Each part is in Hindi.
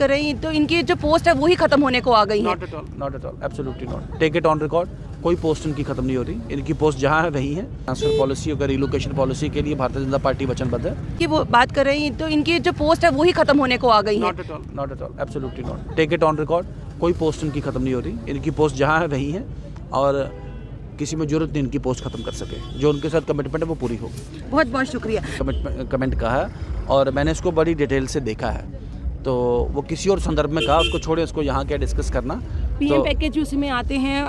कर रही हैं तो इनकी जो पोस्ट है वही खत्म होने को आ गई है। Not at all, absolutely not. Take it on record, कोई पोस्ट इनकी खत्म नहीं हो रही। इनकी पोस्ट जहाँ है वही है। ट्रांसफर पॉलिसी और रिलोकेशन पॉलिसी के लिए भारतीय जनता पार्टी वचनबद्ध है कि वो बात कर रही हैं तो इनकी जो पोस्ट है वही खत्म होने को आ गई है। Not at all, absolutely not. Take it on record, कोई पोस्ट इनकी खत्म नहीं हो रही। इनकी पोस्ट जहाँ है वही है और किसी में जरूरत नहीं इनकी पोस्ट खत्म कर सके। जो उनके साथ कमिटमेंट है वो पूरी होगी। बहुत बहुत शुक्रिया। कमेंट कहा है और मैंने इसको बड़ी डिटेल से देखा है, तो वो किसी और संदर्भ में कहा, उसको छोड़े, उसको यहाँ क्या डिस्कस करना। पीएम पैकेज भी उसमें आते हैं,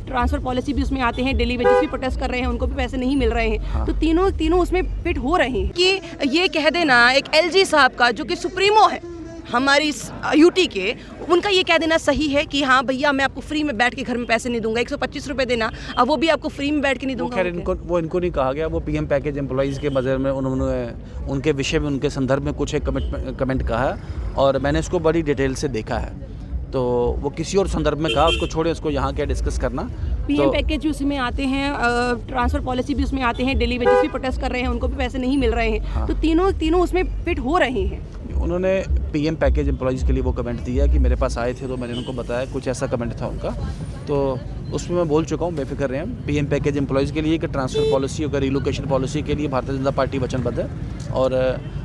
ट्रांसफर पॉलिसी भी उसमें आते हैं, दिल्ली वेजेस भी प्रोटेस्ट कर रहे हैं, उनको भी पैसे नहीं मिल रहे हैं। तो तीनों उसमें फिट हो रहे हैं कि ये कह देना एक एलजी साहब का जो कि सुप्रीमो है हमारी यूटी के, उनका ये कह देना सही है कि हाँ भैया मैं आपको फ्री में बैठ के घर में पैसे नहीं दूंगा, 125 रुपये देना, अब वो भी आपको फ्री में बैठ के नहीं दूंगा। खैर इनको नहीं कहा गया, वो पीएम पैकेज एम्प्लॉइज़ के मज़र में उन्होंने उनके विषय में, उनके संदर्भ में कुछ एक कमेंट कहा है और मैंने इसको बड़ी डिटेल से देखा है, तो वो किसी और संदर्भ में कहा, उसको छोड़े, उसको यहाँ क्या डिस्कस करना। पीएम पैकेज भी उसमें आते हैं, ट्रांसफर पॉलिसी भी उसमें आते हैं, दिल्ली वेजेस भी प्रोटेस्ट कर रहे हैं, उनको भी पैसे नहीं मिल रहे हैं। तो तीनों उसमें फिट हो रहे हैं। उन्होंने पीएम पैकेज एम्प्लॉइज़ के लिए वो कमेंट दिया कि मेरे पास आए थे तो मैंने उनको बताया, कुछ ऐसा कमेंट था उनका, तो उसमें मैं बोल चुका हूँ, बेफिक्र रहे हैं। पीएम पैकेज एम्प्लॉइज़ के लिए कि ट्रांसफ़र पॉलिसी और रिलोकेशन पॉलिसी के लिए भारतीय जनता पार्टी वचनबद्ध है और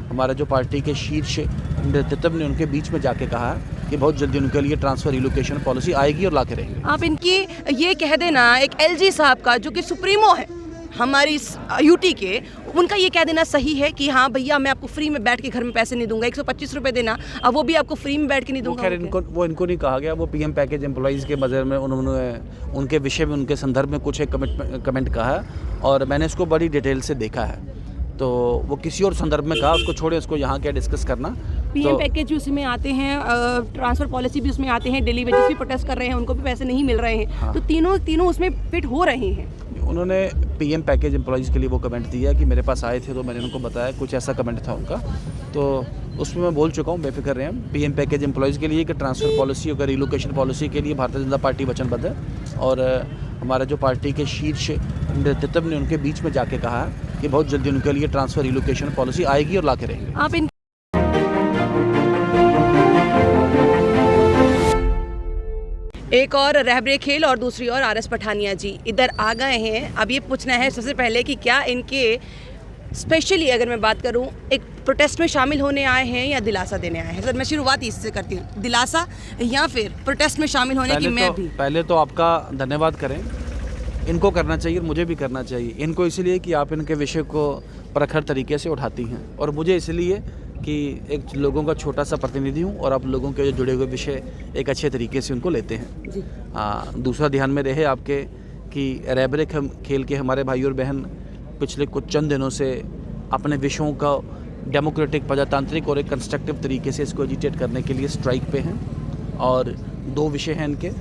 हमारा जो पार्टी के शीर्ष नेतृत्व ने उनके बीच में जाके कहा है कि बहुत जल्दी उनके लिए ट्रांसफ़र रिलोकेशन पॉलिसी आएगी और ला के रहेगी। आप इनकी ये कह देना एक एलजी साहब का जो कि सुप्रीमो है हमारी यूटी के, उनका ये कह देना सही है कि हाँ भैया मैं आपको फ्री में बैठ के घर में पैसे नहीं दूंगा, 125 रुपये देना, अब वो भी आपको फ्री में बैठ के नहीं दूंगा। खैर इनको नहीं कहा गया, वो पीएम पैकेज एम्प्लॉइज़ के मज़र में उन्होंने उनके विषय में, उनके संदर्भ में कुछ एक कमेंट कहा है और मैंने इसको बड़ी डिटेल से देखा है, तो वो किसी और संदर्भ में कहा, उसको छोड़े, उसको यहाँ क्या डिस्कस करना। पीएम पैकेज भी उसमें आते हैं, ट्रांसफर पॉलिसी भी उसमें आते हैं, दिल्ली वेजेस भी प्रोटेस्ट कर रहे हैं, उनको भी पैसे नहीं मिल रहे हैं। तो तीनों उसमें फिट हो रहे हैं। उन्होंने पीएम पैकेज एम्प्लॉइज़ के लिए वो कमेंट दिया कि मेरे पास आए थे तो मैंने उनको बताया, कुछ ऐसा कमेंट था उनका, तो उसमें मैं बोल चुका हूँ, बेफिक्र रहे हैं। पीएम पैकेज एम्प्लॉइज़ के लिए कि ट्रांसफ़र पॉलिसी और रिलोकेशन पॉलिसी के लिए भारतीय जनता पार्टी वचनबद्ध है और हमारा जो पार्टी के शीर्ष नेतृत्व ने उनके बीच में जाके कहा है कि बहुत जल्दी उनके लिए ट्रांसफ़र रिलोकेशन पॉलिसी आएगी और ला के रहेगी। आप एक और रहबरे खेल और दूसरी ओर आरएस पठानिया जी इधर आ गए हैं। अब ये पूछना है सबसे पहले कि क्या इनके स्पेशली अगर मैं बात करूं एक प्रोटेस्ट में शामिल होने आए हैं या दिलासा देने आए हैं। सर मैं शुरुआत इससे करती हूं, दिलासा या फिर प्रोटेस्ट में शामिल होने की। मैं भी पहले तो आपका धन्यवाद करें, इनको करना चाहिए, मुझे भी करना चाहिए। इनको इसलिए कि आप इनके विषय को प्रखर तरीके से उठाती हैं और मुझे इसलिए कि एक लोगों का छोटा सा प्रतिनिधि हूँ और आप लोगों के जो जुड़े हुए विषय एक अच्छे तरीके से उनको लेते हैं। दूसरा ध्यान में रहे आपके कि रहबरे खेल के हमारे भाई और बहन पिछले कुछ चंद दिनों से अपने विषयों का डेमोक्रेटिक, प्रजातांत्रिक और एक कंस्ट्रक्टिव तरीके से इसको एजिटेट करने के लिए स्ट्राइक पे हैं और दो विषय हैं इनके।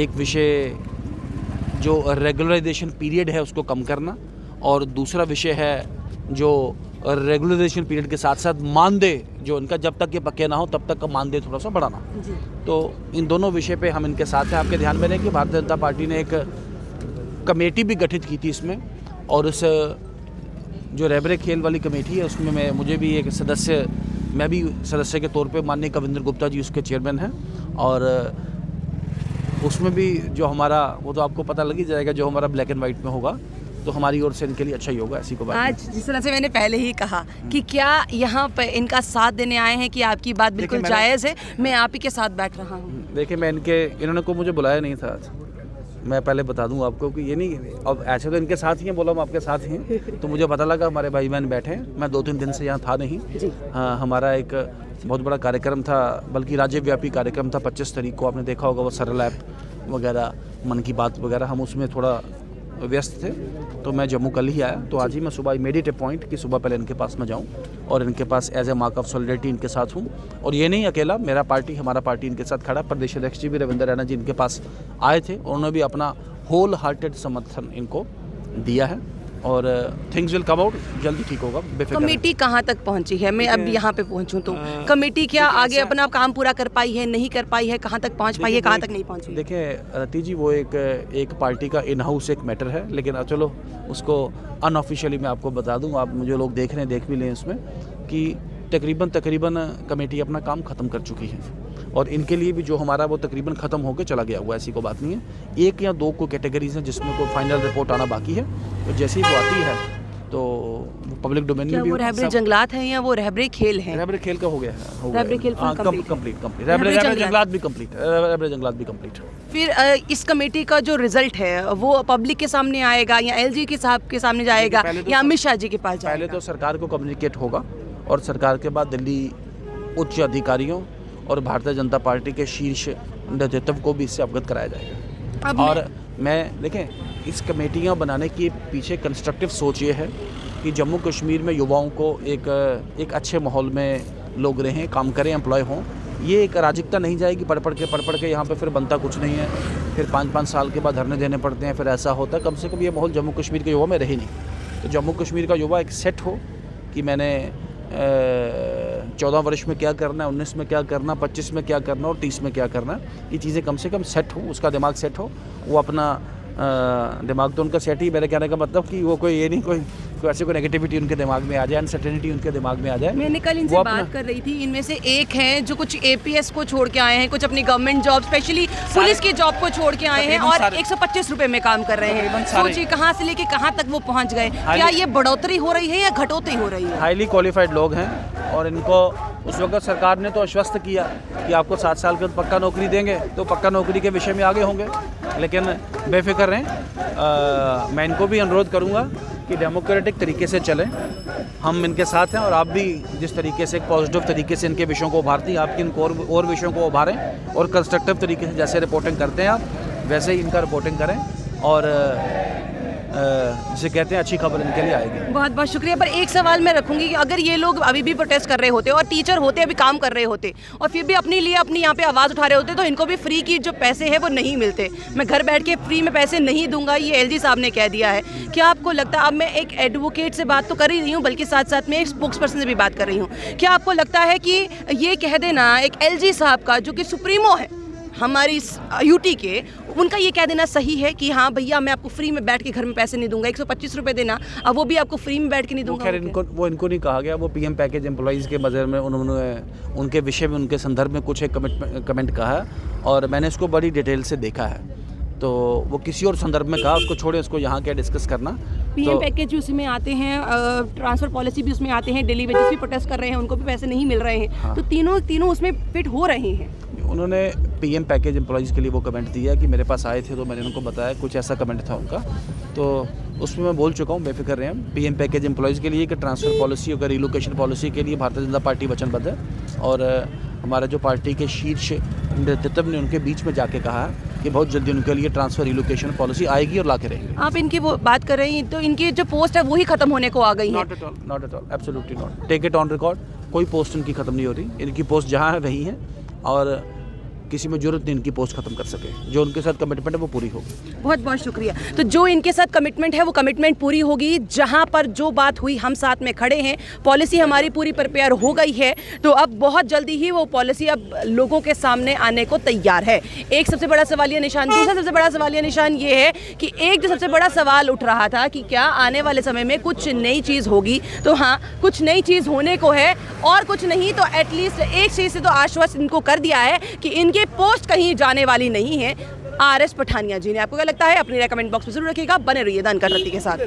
एक विषय जो रेगुलराइजेशन पीरियड है उसको कम करना और दूसरा विषय है जो रेगुलराइजेशन पीरियड के साथ साथ मानदेय जो इनका जब तक ये पक्के ना हो तब तक का मानदेय थोड़ा सा बढ़ाना। तो इन दोनों विषय पे हम इनके साथ हैं। आपके ध्यान में रहे कि भारतीय जनता पार्टी ने एक कमेटी भी गठित की थी इसमें और उस जो रहबरे खेल वाली कमेटी है उसमें मुझे भी एक सदस्य, मैं भी सदस्य के तौर पे माननीय कविंद्र गुप्ता जी उसके चेयरमैन हैं और उसमें भी जो हमारा, वो तो आपको पता लग ही जाएगा, जो हमारा ब्लैक एंड वाइट में होगा तो हमारी ओर से इनके लिए अच्छा ही होगा। ऐसी को बात आज जिस तरह से मैंने पहले ही कहा कि क्या यहाँ पर इनका साथ देने आए हैं कि आपकी बात बिल्कुल जायज़ है, मैं आप ही के साथ बैठ रहा हूँ। देखिए मैं इन्होंने को मुझे बुलाया नहीं था आज, मैं पहले बता दूं आपको कि ये नहीं, अब ऐसे तो इनके साथ ही हैं, बोला हम आपके साथ ही हैं, तो मुझे पता लगा हमारे भाई बहन बैठे हैं। मैं 2-3 दिन से यहाँ था नहीं। हाँ, हमारा एक बहुत बड़ा कार्यक्रम था, बल्कि राज्यव्यापी कार्यक्रम था 25 तारीख को, आपने देखा होगा वो सरल ऐप वगैरह, मन की बात वगैरह, हम उसमें थोड़ा व्यस्त थे तो मैं जम्मू कल ही आया। तो आज ही मैं सुबह मेड इट ए पॉइंट कि सुबह पहले इनके पास मैं जाऊं और इनके पास as a mark of solidarity इनके साथ हूं। और ये नहीं अकेला, हमारा पार्टी इनके साथ खड़ा। प्रदेश अध्यक्ष जी भी रविंद्र रैना जी इनके पास आए थे, उन्होंने भी अपना होल हार्टेड समर्थन इनको दिया है और थिंग्स विल कम आउट, जल्दी ठीक होगा। कमेटी कहाँ तक पहुँची है? मैं अब यहाँ पे पहुँचूँ तो कमेटी क्या आगे अपना काम पूरा कर पाई है, नहीं कर पाई है, कहाँ तक पहुँच पाई है, कहाँ तक नहीं पहुँची? देखिए रति जी, वो एक पार्टी का इन हाउस एक मैटर है, लेकिन चलो उसको अनऑफिशियली मैं आपको बता दूँ, आप मुझे लोग देख रहे हैं, देख भी लें इसमें कि तकरीबन कमेटी अपना काम ख़त्म कर चुकी है और इनके लिए भी जो हमारा वो तकरीबन ख़त्म होकर चला गया हुआ, ऐसी कोई बात नहीं है। 1 या 2 को कैटेगरीज हैं जिसमें कोई फाइनल रिपोर्ट आना बाकी है, तो जैसे ही वो आती है तो पब्लिक डोमेन में भी। वो रहबरे जंगलात हैं या वो रहबरे खेल हैं? रहबरे खेल का हो गया है, रहबरे खेल कंप्लीट। रहबरे जंगलात भी कंप्लीट, रहबरे जंगलात भी कंप्लीट। फिर इस कमेटी का जो रिजल्ट है वो पब्लिक के सामने आएगा या एलजी के साहब के सामने जाएगा या अमित शाह जी के पास जाएगा? पहले तो सरकार को कम्युनिकेट होगा और सरकार के बाद दिल्ली उच्च अधिकारियों और भारतीय जनता पार्टी के शीर्ष नेतृत्व को भी इससे अवगत कराया जाएगा। और मैं देखें, इस कमेटियाँ बनाने के पीछे कंस्ट्रक्टिव सोच ये है कि जम्मू कश्मीर में युवाओं को एक अच्छे माहौल में लोग रहें, काम करें, एम्प्लॉय हों। ये एक अराजकता नहीं जाएगी पढ़ पढ़ के यहाँ पे फिर बनता कुछ नहीं है, फिर 5-5 साल के बाद धरने देने पड़ते हैं, फिर ऐसा होता है। कम से कम ये माहौल जम्मू कश्मीर के युवा में रहे नहीं। तो जम्मू कश्मीर का युवा एक सेट हो कि मैंने 14 वर्ष में क्या करना है, 19 में क्या करना, 25 में क्या करना और 30 में क्या करना, ये चीज़ें कम से कम सेट हो, उसका दिमाग सेट हो। वो अपना दिमाग तो उनका सेट ही, मेरे कहने का मतलब कि वो कोई ये नहीं कोई ऐसे कोई नेगेटिविटी उनके दिमाग में आ जाए, अनसर्टेनिटी उनके दिमाग में आ जाए। मैंने कल इनसे बात कर रही थी, इनमें से एक हैं जो कुछ एपीएस को छोड़ के आए हैं, कुछ अपनी गवर्नमेंट जॉब स्पेशली पुलिस की जॉब को छोड़ के आए हैं और 125 रुपए में काम कर रहे हैं। सोचिए कहाँ से लेके कहाँ तक वो पहुँच गए। क्या ये बढ़ोतरी हो रही है या घटोतरी हो रही है? हाईली क्वालिफाइड लोग हैं और इनको उस वक्त सरकार ने तो आश्वस्त किया कि आपको 7 साल के बाद पक्का नौकरी देंगे, तो पक्का नौकरी के विषय में आगे होंगे। लेकिन बेफिक्र रहें, मैं इनको भी अनुरोध करूंगा कि डेमोक्रेटिक तरीके से चलें, हम इनके साथ हैं और आप भी जिस तरीके से पॉजिटिव तरीके से इनके विषयों को उभारती हैं, आपकी इनको और विषयों को उभारें और कंस्ट्रक्टिव तरीके से जैसे रिपोर्टिंग करते हैं आप, वैसे ही इनका रिपोर्टिंग करें और जिसे कहते हैं अच्छी खबर इनके लिए आएगी। बहुत बहुत शुक्रिया। पर एक सवाल मैं रखूंगी कि अगर ये लोग अभी भी प्रोटेस्ट कर रहे होते और टीचर होते अभी काम कर रहे होते और फिर भी अपने लिए अपनी यहाँ पे आवाज़ उठा रहे होते, तो इनको भी फ्री की जो पैसे हैं वो नहीं मिलते। मैं घर बैठ के फ्री में पैसे नहीं दूंगा, ये एलजी साहब ने कह दिया है। क्या आपको लगता है, अब मैं एक एडवोकेट से बात तो कर ही रही हूँ बल्कि साथ साथ में एक स्पोक्स पर्सन से भी बात कर रही हूँ, क्या आपको लगता है कि ये कह देना एक एलजी साहब का जो कि सुप्रीमो है हमारी यूटी के, उनका ये कह देना सही है कि हाँ भैया मैं आपको फ्री में बैठ के घर में पैसे नहीं दूंगा, 125 रुपए देना, अब वो भी आपको फ्री में बैठ के नहीं दूंगा? खैर इनको नहीं कहा गया, वो पीएम पैकेज एम्प्लॉइज़ के मज़र में उन्होंने उनके विषय में उनके संदर्भ में कुछ एक कमेंट कहा है और मैंने इसको बड़ी डिटेल से देखा है। तो वो किसी और संदर्भ में कहा, उसको छोड़े, उसको यहाँ क्या डिस्कस करना। पीएम पैकेज भी उसमें आते हैं, ट्रांसफर पॉलिसी भी उसमें आते हैं, डेली वेजेस भी प्रोटेस्ट कर रहे हैं, उनको भी पैसे नहीं मिल रहे हैं। हाँ। तो तीनों उसमें फिट हो रहे हैं। उन्होंने पीएम पैकेज एम्प्लॉइज़ के लिए वो कमेंट दिया कि मेरे पास आए थे तो मैंने उनको बताया, कुछ ऐसा कमेंट था उनका, तो उसमें मैं बोल चुका हूँ, बेफिक्र रहे हैं। पीएम पैकेज एम्प्लॉइज़ के लिए कि ट्रांसफ़र पॉलिसी और रिलोकेशन पॉलिसी के लिए भारतीय जनता पार्टी वचनबद्ध है और हमारा जो पार्टी के शीर्ष नेतृत्व ने उनके बीच में जाके कहा कि बहुत जल्दी उनके लिए ट्रांसफ़र रिलोकेशन पॉलिसी आएगी और ला के रहेगी। आप इनकी वो बात कर रही हैं तो इनकी जो पोस्ट है वही ख़त्म होने को आ गई है? Not at all, absolutely not. Take it on record, कोई पोस्ट इनकी ख़त्म नहीं हो रही। इनकी पोस्ट जहाँ है वही है और किसी में जरूरत नहीं इनकी पोस्ट खत्म कर सके। जो उनके साथ कमिटमेंट है वो पूरी होगी। बहुत बहुत शुक्रिया। तो जो इनके साथ कमिटमेंट है वो कमिटमेंट पूरी होगी। जहां पर जो बात हुई हम साथ में खड़े हैं, पॉलिसी हमारी पूरी प्रिपेयर हो गई है, तो अब बहुत जल्दी ही वो पॉलिसी अब लोगों के सामने आने को तैयार है। एक सबसे बड़ा सवालिया निशान, दूसरा सबसे बड़ा सवालिया निशान ये है कि एक जो सबसे बड़ा सवाल उठ रहा था कि क्या आने वाले समय में कुछ नई चीज़ होगी, तो हाँ कुछ नई चीज़ होने को है और कुछ नहीं तो एटलीस्ट एक चीज़ से तो आश्वस्त इनको कर दिया है कि इनके पोस्ट कहीं जाने वाली नहीं है। आरएस पठानिया जी ने, आपको क्या लगता है? अपनी कमेंट बॉक्स में जरूर रखिएगा। बने रहिए जानकार रत्ती के साथ।